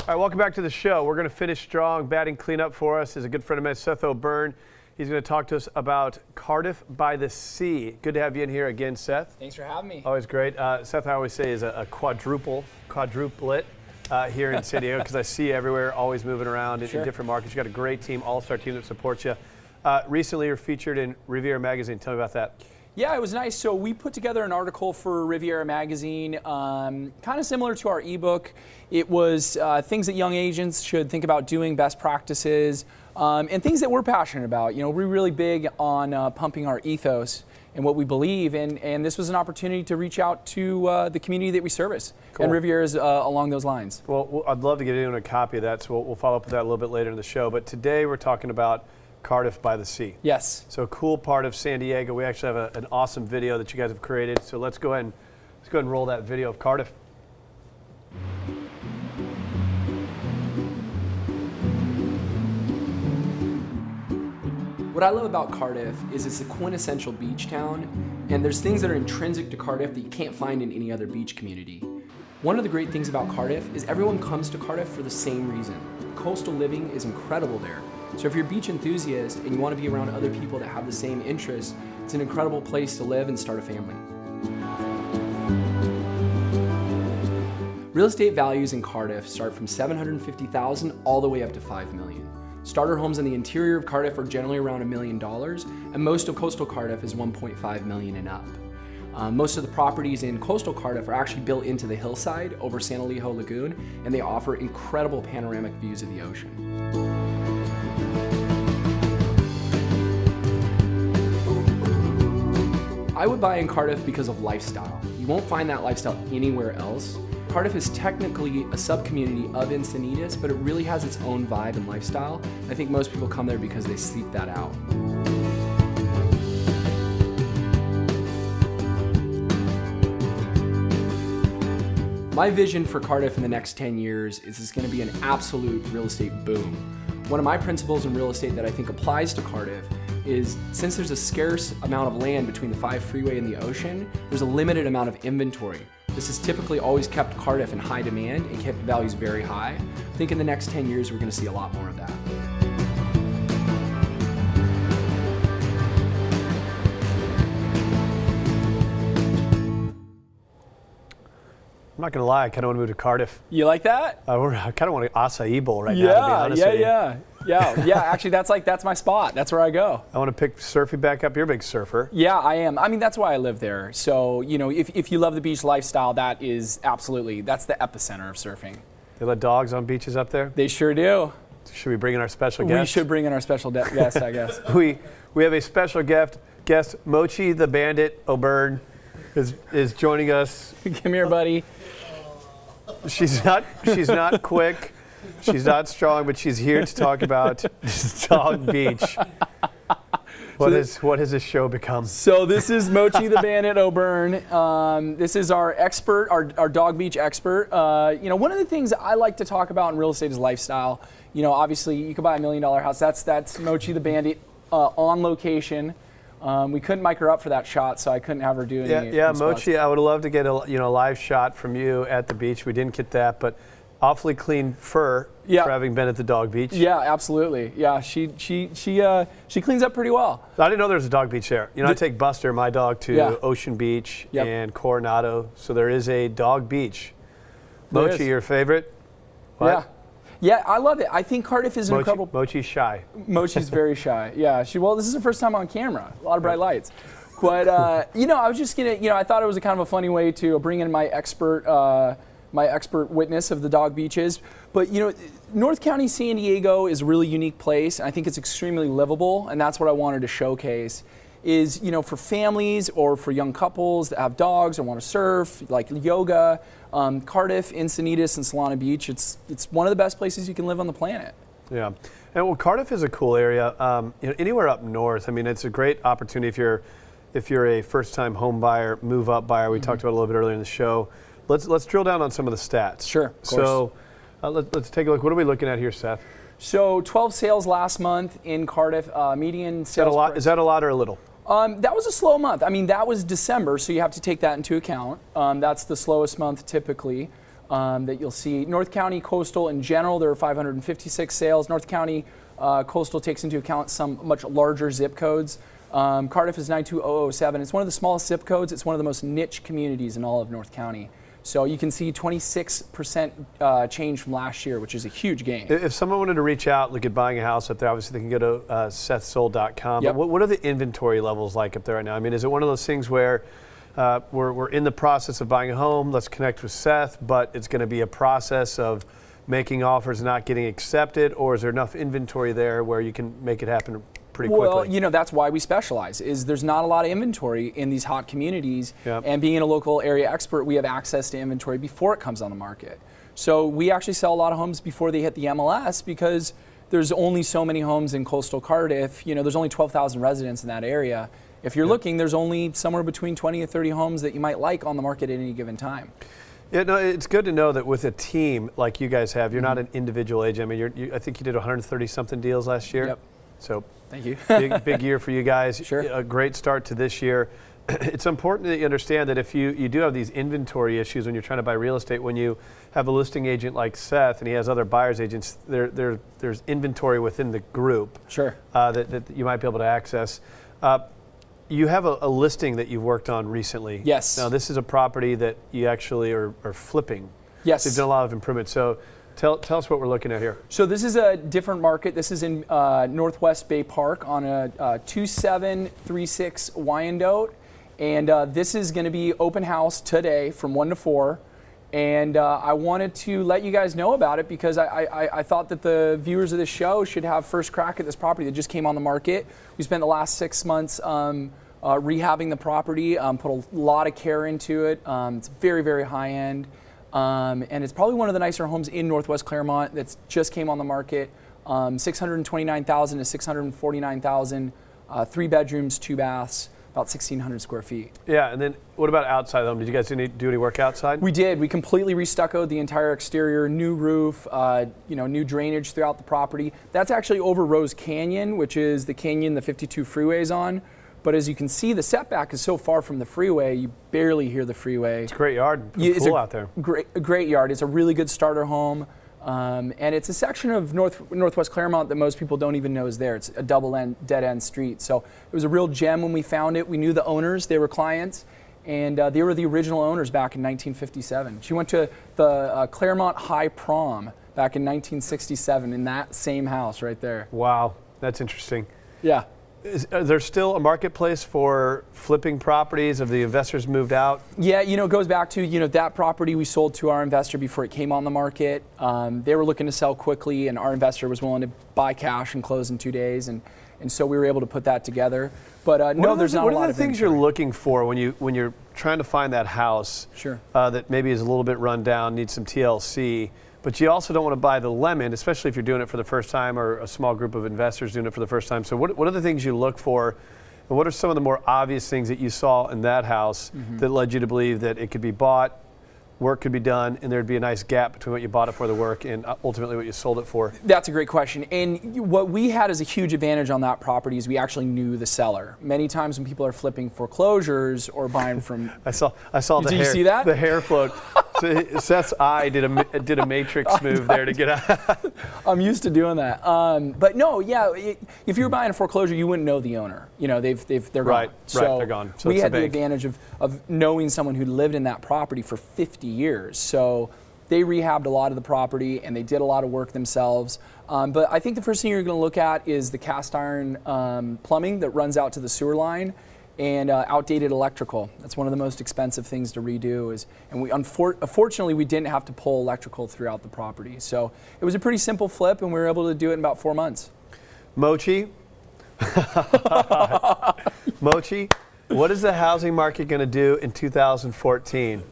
All right, welcome back to the show. We're going to finish strong. Batting cleanup for us is a good friend of mine, Seth O'Byrne. He's going to talk to us about Cardiff-by-the-Sea. Good to have you in here again, Seth. Thanks for having me. Always great. Seth, I always say, is a quadruplet here in San Diego because I see you everywhere, always moving around in different markets. You've got a great team, all-star team that supports you. Recently, you're featured in Riviera magazine. Tell me about that. Yeah, it was nice. So we put together an article for Riviera magazine, kind of similar to our ebook. It was things that young agents should think about doing, best practices, and things that we're passionate about. You know, we're really big on pumping our ethos and what we believe, and this was an opportunity to reach out to the community that we service. Cool. And Riviera is along those lines. Well, I'd love to get into a copy of that, so we'll follow up with that a little bit later in the show. But today we're talking about Cardiff-by-the-Sea. Yes. So a cool part of San Diego. We actually have an awesome video that you guys have created. So let's go ahead and roll that video of Cardiff. What I love about Cardiff is it's a quintessential beach town, and there's things that are intrinsic to Cardiff that you can't find in any other beach community. One of the great things about Cardiff is everyone comes to Cardiff for the same reason. Coastal living is incredible there. So if you're a beach enthusiast and you want to be around other people that have the same interests, it's an incredible place to live and start a family. Real estate values in Cardiff start from $750,000 all the way up to $5 million. Starter homes in the interior of Cardiff are generally around $1 million, and most of coastal Cardiff is $1.5 million and up. Most of the properties in coastal Cardiff are actually built into the hillside over San Elijo Lagoon, and they offer incredible panoramic views of the ocean. I would buy in Cardiff because of lifestyle. You won't find that lifestyle anywhere else. Cardiff is technically a sub-community of Encinitas, but it really has its own vibe and lifestyle. I think most people come there because they seek that out. My vision for Cardiff in the next 10 years is it's going to be an absolute real estate boom. One of my principles in real estate that I think applies to Cardiff is since there's a scarce amount of land between the 5 freeway and the ocean, there's a limited amount of inventory. This has typically always kept Cardiff in high demand and kept values very high. I think in the next 10 years we're going to see a lot more of that. I'm not going to lie, I kind of want to move to Cardiff. You like that? I kind of want an acai bowl right now, to be honest with you. Yeah. Actually, that's my spot. That's where I go. I want to pick surfing back up. You're a big surfer. Yeah, I am. I mean, that's why I live there. So, you know, if you love the beach lifestyle, that's the epicenter of surfing. They let dogs on beaches up there? They sure do. Should we bring in our special guest? We should bring in our special guest, I guess. We have a special guest, Mochi the Bandit O'Byrne is joining us. Come here, buddy. She's not quick, she's not strong, but she's here to talk about Dog Beach. What has this show become? So this is Mochi the Bandit O'Byrne. This is our expert, our Dog Beach expert. You know, one of the things I like to talk about in real estate is lifestyle. You know, obviously you could buy $1 million house. That's Mochi the Bandit on location. We couldn't mic her up for that shot, so I couldn't have her do any. Yeah, Mochi, I would love to get a live shot from you at the beach. We didn't get that, but awfully clean fur for having been at the Dog Beach. Yeah, absolutely. Yeah, she cleans up pretty well. I didn't know there was a dog beach there. You know, I take Buster, my dog, to Ocean Beach and Coronado, so there is a dog beach. Mochi, your favorite? What? Yeah, I love it. I think Cardiff is an incredible. Mochi's shy. Mochi's very shy. Yeah, this is her first time on camera. A lot of bright lights. But you know, I was just gonna, I thought it was a kind of a funny way to bring in my expert witness of the dog beaches. But you know, North County, San Diego is a really unique place, and I think it's extremely livable, and that's what I wanted to showcase. Is, you know, for families or for young couples that have dogs or want to surf, like yoga, Cardiff, Encinitas, and Solana Beach, it's one of the best places you can live on the planet. Yeah, and well, Cardiff is a cool area. You know, anywhere up north, I mean, it's a great opportunity if you're a first-time home buyer, move-up buyer. We talked about it a little bit earlier in the show. Let's drill down on some of the stats. Sure. Of course. So let's take a look. What are we looking at here, Seth? So 12 sales last month in Cardiff. Median sales. Is that a lot or a little? That was a slow month. I mean, that was December, so you have to take that into account. That's the slowest month typically. that you'll see. North County Coastal in general, there are 556 sales. North County Coastal takes into account some much larger zip codes. Cardiff is 92007. It's one of the smallest zip codes. It's one of the most niche communities in all of North County. So you can see 26% change from last year, which is a huge gain. If someone wanted to reach out, look at buying a house up there, obviously they can go to sethsold.com. Yep. What are the inventory levels like up there right now? I mean, is it one of those things where we're in the process of buying a home, let's connect with Seth, but it's going to be a process of making offers not getting accepted, or is there enough inventory there where you can make it happen pretty quickly? Well, you know, that's why we specialize, is there's not a lot of inventory in these hot communities. Yep. And being a local area expert, we have access to inventory before it comes on the market. So we actually sell a lot of homes before they hit the MLS because there's only so many homes in coastal Cardiff. You know, there's only 12,000 residents in that area. If you're looking, there's only somewhere between 20 and 30 homes that you might like on the market at any given time. Yeah, no, it's good to know that with a team like you guys have, you're not an individual agent. I mean, I think you did 130-something deals last year. Yep. So Thank you. big year for you guys. Sure. A great start to this year. It's important that you understand that if you do have these inventory issues when you're trying to buy real estate, when you have a listing agent like Seth and he has other buyer's agents, there's inventory within the group. Sure. That you might be able to access. You have a listing that you've worked on recently. Yes. Now, this is a property that you actually are flipping. Yes. So you've done a lot of improvements. So tell us what we're looking at here. So this is a different market. This is in Northwest Bay Park on a 2736 Wyandotte. And this is going to be open house today from 1 to 4. And I wanted to let you guys know about it because I thought that the viewers of this show should have first crack at this property that just came on the market. We spent the last 6 months rehabbing the property, put a lot of care into it. It's very, very high end. And it's probably one of the nicer homes in Northwest Claremont that's just came on the market. 629,000 to 649,000, 3 bedrooms, 2 baths. About 1,600 square feet. Yeah, and then what about outside the home? Did you guys do any work outside? We did. We completely restuccoed the entire exterior, new roof, new drainage throughout the property. That's actually over Rose Canyon, which is the canyon the 52 freeway is on. But as you can see, the setback is so far from the freeway, you barely hear the freeway. It's a great yard. It's Pool out there. Great yard. It's a really good starter home. And it's a section of Northwest Claremont that most people don't even know is there. It's a dead-end street. So it was a real gem when we found it. We knew the owners. They were clients. And they were the original owners back in 1957. She went to the Claremont High Prom back in 1967 in that same house right there. Wow, that's interesting. Yeah. Is there still a marketplace for flipping properties? Have the investors moved out? Yeah, it goes back to, that property we sold to our investor before it came on the market. They were looking to sell quickly, and our investor was willing to buy cash and close in 2 days, and so we were able to put that together. But no, there's not a lot of What are the things you're looking for when you're trying to find that house? Sure. That maybe is a little bit run down, needs some TLC, but you also don't want to buy the lemon, especially if you're doing it for the first time or a small group of investors doing it for the first time. So what are the things you look for, and what are some of the more obvious things that you saw in that house that led you to believe that it could be bought, work could be done, and there'd be a nice gap between what you bought it for the work and ultimately what you sold it for? That's a great question. And what we had as a huge advantage on that property is we actually knew the seller. Many times when people are flipping foreclosures or buying from... I saw the Did hair. you see that? The hair float. So Seth's eye did a matrix move there to get out. I'm used to doing that. But no, yeah, if you're buying a foreclosure, you wouldn't know the owner. They're gone. Right, they're gone. So we it's had a the bank. advantage of knowing someone who lived in that property for 50 years. So they rehabbed a lot of the property and they did a lot of work themselves. But I think the first thing you're going to look at is the cast iron plumbing that runs out to the sewer line, and outdated electrical. That's one of the most expensive things to redo. And we unfortunately we didn't have to pull electrical throughout the property. So it was a pretty simple flip, and we were able to do it in about 4 months. Mochi, what is the housing market going to do in 2014?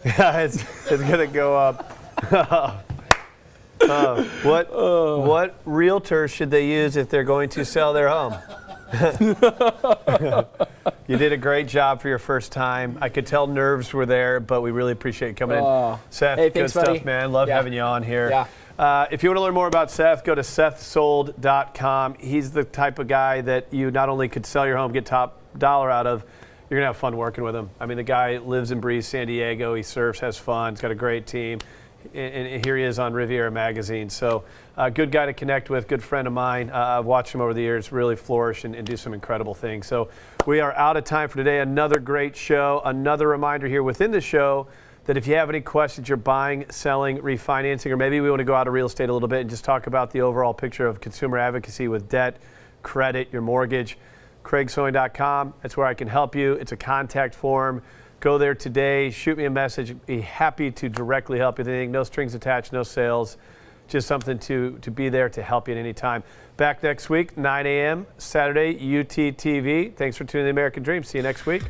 It's going to go up. What realtor should they use if they're going to sell their home? You did a great job for your first time. I could tell nerves were there, but we really appreciate you coming in. Seth, hey, good thanks, stuff, buddy. man. Love having you on here. Yeah. If you want to learn more about Seth, go to sethsold.com. He's the type of guy that you not only could sell your home, get top dollar out of, you're going to have fun working with him. I mean, the guy lives and breathes San Diego. He surfs, has fun. He's got a great team. And here he is on Riviera magazine. So good guy to connect with, good friend of mine. I've watched him over the years really flourish and do some incredible things. So we are out of time for today. Another great show. Another reminder here within the show that if you have any questions, you're buying, selling, refinancing, or maybe we want to go out of real estate a little bit and just talk about the overall picture of consumer advocacy with debt, credit, your mortgage, craigsewing.com. That's where I can help you. It's a contact form. Go there today, shoot me a message. Be happy to directly help you with anything. No strings attached, no sales. Just something to be there to help you at any time. Back next week, 9 a.m. Saturday, UT TV. Thanks for tuning in to the American Dream. See you next week.